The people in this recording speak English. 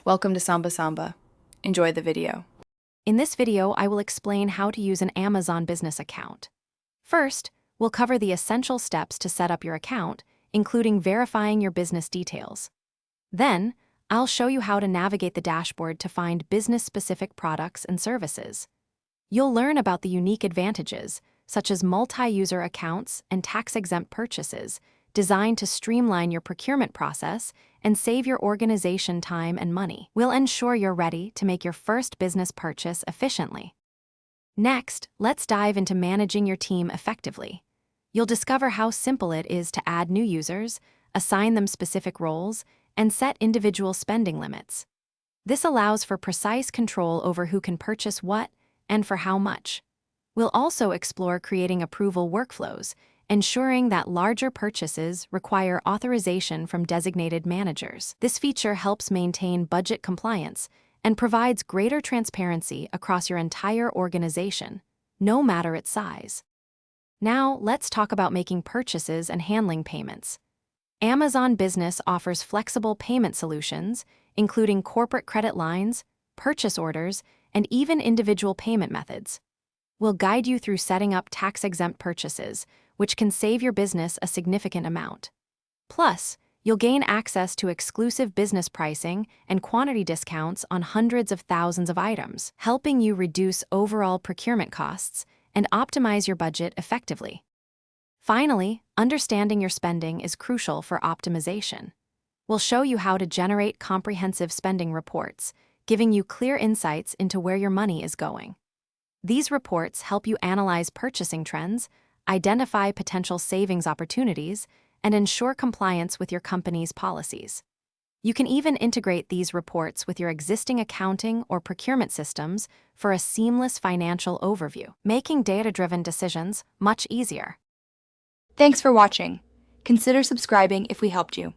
Welcome to Samba Samba. Enjoy the video. In this video, I will explain how to use an Amazon business account. First, we'll cover the essential steps to set up your account, including verifying your business details. Then, I'll show you how to navigate the dashboard to find business-specific products and services. You'll learn about the unique advantages, such as multi-user accounts and tax-exempt purchases, designed to streamline your procurement process and save your organization time and money. We'll ensure you're ready to make your first business purchase efficiently. Next, let's dive into managing your team effectively. You'll discover how simple it is to add new users, assign them specific roles, and set individual spending limits. This allows for precise control over who can purchase what and for how much. We'll also explore creating approval workflows, ensuring that larger purchases require authorization from designated managers. This feature helps maintain budget compliance and provides greater transparency across your entire organization, no matter its size. Now, let's talk about making purchases and handling payments. Amazon Business offers flexible payment solutions, including corporate credit lines, purchase orders, and even individual payment methods. We'll guide you through setting up tax-exempt purchases, which can save your business a significant amount. Plus, you'll gain access to exclusive business pricing and quantity discounts on hundreds of thousands of items, helping you reduce overall procurement costs and optimize your budget effectively. Finally, understanding your spending is crucial for optimization. We'll show you how to generate comprehensive spending reports, giving you clear insights into where your money is going. These reports help you analyze purchasing trends, identify potential savings opportunities, and ensure compliance with your company's policies. You can even integrate these reports with your existing accounting or procurement systems for a seamless financial overview, making data-driven decisions much easier. Thanks for watching. Consider subscribing if we helped you.